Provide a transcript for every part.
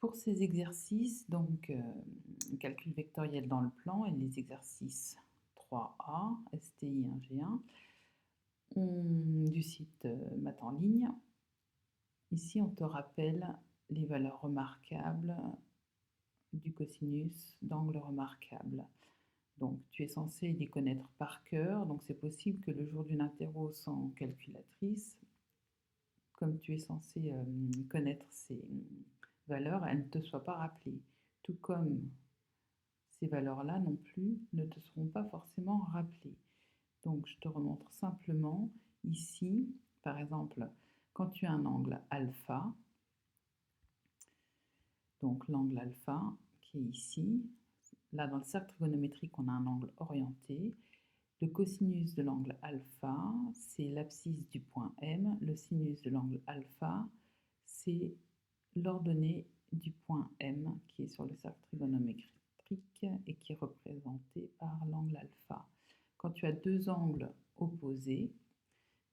Pour ces exercices, donc calcul vectoriel dans le plan et les exercices 3A, STI 1G1, du site Math en ligne. Ici, on te rappelle les valeurs remarquables du cosinus d'angle remarquable. Donc, tu es censé les connaître par cœur. Donc, c'est possible que le jour d'une interro sans calculatrice, comme tu es censé connaître ces valeurs, elles ne te soient pas rappelées. Tout comme ces valeurs-là non plus ne te seront pas forcément rappelées. Donc, je te remontre simplement ici, par exemple, quand tu as un angle alpha, donc l'angle alpha qui est ici, là dans le cercle trigonométrique, on a un angle orienté. Le cosinus de l'angle alpha, c'est l'abscisse du point M. Le sinus de l'angle alpha, c'est l'ordonnée du point M qui est sur le cercle trigonométrique et qui est représenté par l'angle alpha. Quand tu as deux angles opposés,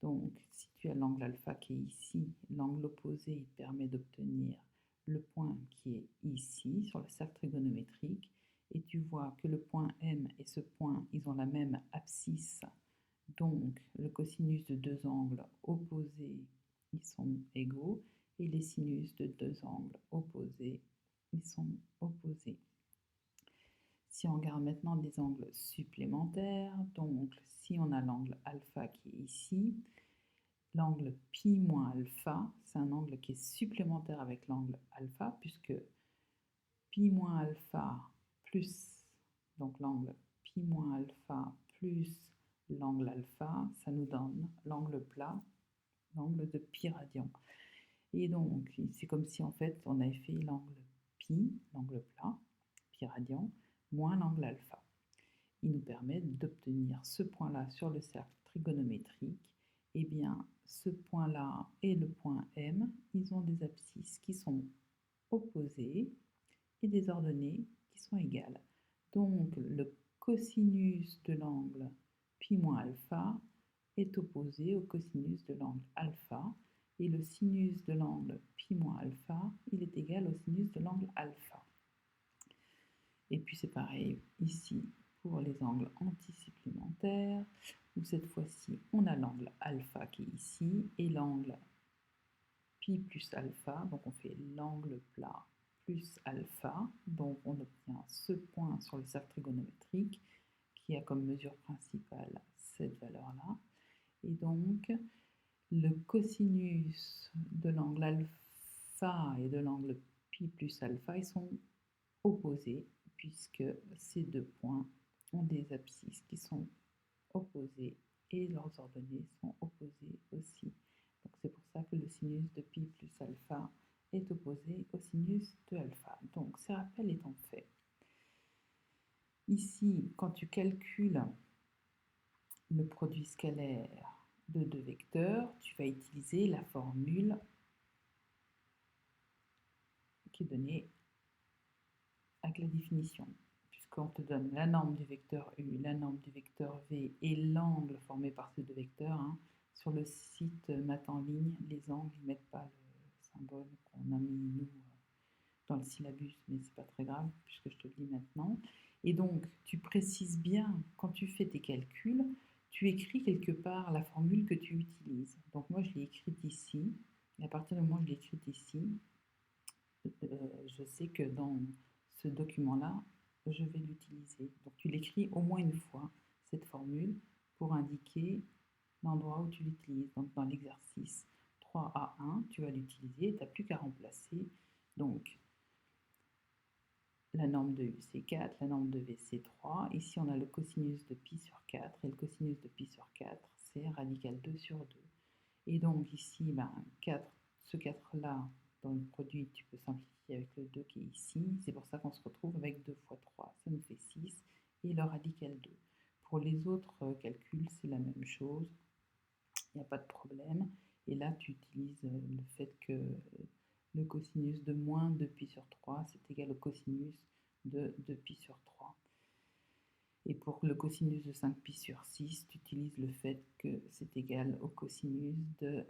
donc si tu as l'angle alpha qui est ici, l'angle opposé il permet d'obtenir le point qui est ici sur le cercle trigonométrique, et tu vois que le point M et ce point, ils ont la même abscisse, donc le cosinus de deux angles opposés, ils sont égaux, et les sinus de deux angles opposés, ils sont opposés. Si on regarde maintenant des angles supplémentaires, donc si on a l'angle alpha qui est ici, l'angle pi moins alpha, c'est un angle qui est supplémentaire avec l'angle alpha, puisque pi moins alpha plus, donc l'angle pi moins alpha plus l'angle alpha, ça nous donne l'angle plat, l'angle de pi radian. Et donc, c'est comme si en fait on avait fait l'angle pi, l'angle plat, pi radian, moins l'angle alpha. Il nous permet d'obtenir ce point-là sur le cercle trigonométrique. Eh bien, ce point-là et le point M, ils ont des abscisses qui sont opposées et des ordonnées qui sont égales. Donc, le cosinus de l'angle pi moins alpha est opposé au cosinus de l'angle alpha, et le sinus de l'angle pi moins alpha, il est égal au sinus de l'angle alpha. Et puis c'est pareil ici pour les angles antisupplémentaires, où cette fois-ci on a l'angle alpha qui est ici et l'angle pi plus alpha, donc on fait l'angle plat plus alpha, donc on obtient ce point sur le cercle trigonométrique qui a comme mesure principale cette valeur-là. Et donc le cosinus de l'angle alpha et de l'angle pi plus alpha, ils sont opposés, puisque ces deux points ont des abscisses qui sont opposées et leurs ordonnées sont opposées aussi. Donc c'est pour ça que le sinus de pi plus alpha est opposé au sinus de alpha. Donc ces rappels étant faits, ici, quand tu calcules le produit scalaire de deux vecteurs, tu vas utiliser la formule qui est donnée avec la définition, puisqu'on te donne la norme du vecteur U, la norme du vecteur V et l'angle formé par ces deux vecteurs. Sur le site Math en ligne, les angles ne mettent pas le symbole qu'on a mis nous dans le syllabus, mais c'est pas très grave puisque je te le dis maintenant. Et donc, tu précises bien, quand tu fais tes calculs, tu écris quelque part la formule que tu utilises. Donc moi, je l'ai écrite ici, et à partir du moment où je l'ai écrite ici, je sais que dans ce document-là, je vais l'utiliser. Donc tu l'écris au moins une fois, cette formule, pour indiquer l'endroit où tu l'utilises. Donc dans l'exercice 3A1, tu vas l'utiliser, tu n'as plus qu'à remplacer. Donc la norme de U c'est 4, la norme de V c'est 3. Ici on a le cosinus de pi sur 4, et le cosinus de pi sur 4 c'est radical 2 sur 2. Et donc ici, 4, ce 4-là, dans le produit, tu peux simplifier avec le 2 qui est ici. C'est pour ça qu'on se retrouve avec 2 fois 3, ça nous fait 6, et le radical 2. Pour les autres calculs, c'est la même chose, il n'y a pas de problème. Et là, tu utilises le fait que le cosinus de moins 2pi sur 3, c'est égal au cosinus de 2pi sur 3. Et pour le cosinus de 5pi sur 6, tu utilises le fait que c'est égal au cosinus de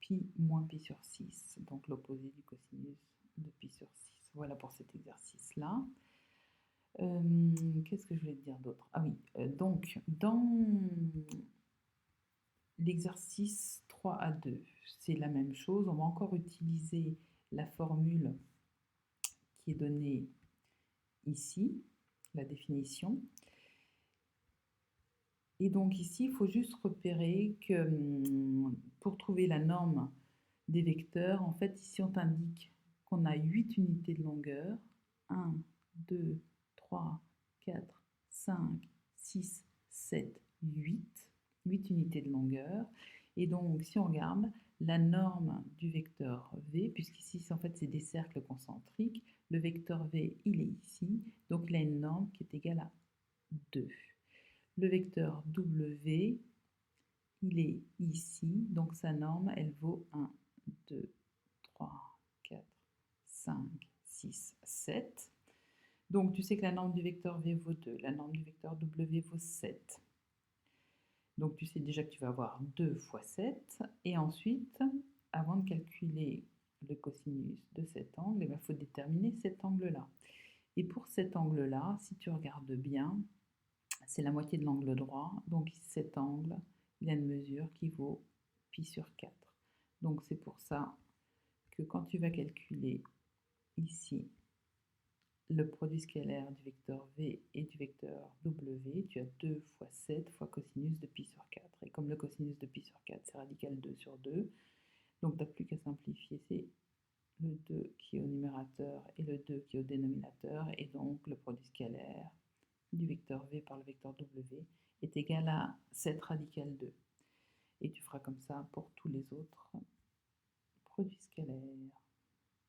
pi moins pi sur 6, donc l'opposé du cosinus de pi sur 6. Voilà pour cet exercice-là. Qu'est-ce que je voulais te dire d'autre? Ah oui, donc dans l'exercice 3A2, c'est la même chose. On va encore utiliser la formule qui est donnée ici, la définition. Et donc ici, il faut juste repérer que pour trouver la norme des vecteurs, en fait, ici, on t'indique qu'on a 8 unités de longueur. 1, 2, 3, 4, 5, 6, 7, 8. 8 unités de longueur. Et donc, si on regarde, la norme du vecteur V, puisqu'ici, en fait, c'est des cercles concentriques, le vecteur V, il est ici. Donc, il a une norme qui est égale à 2. Le vecteur W, il est ici, donc sa norme, elle vaut 1, 2, 3, 4, 5, 6, 7. Donc tu sais que la norme du vecteur V vaut 2, la norme du vecteur W vaut 7. Donc tu sais déjà que tu vas avoir 2 fois 7. Et ensuite, avant de calculer le cosinus de cet angle, il faut déterminer cet angle-là. Et pour cet angle-là, si tu regardes bien, c'est la moitié de l'angle droit. Donc cet angle, il a une mesure qui vaut pi sur 4. Donc c'est pour ça que quand tu vas calculer ici le produit scalaire du vecteur V et du vecteur W, tu as 2 fois 7 fois cosinus de pi sur 4. Et comme le cosinus de pi sur 4, c'est radical 2 sur 2, donc tu n'as plus qu'à simplifier, c'est le 2 qui est au numérateur et le 2 qui est au dénominateur, et donc le produit scalaire du vecteur V par le vecteur W est égal à 7 radical 2. Et tu feras comme ça pour tous les autres produits scalaires.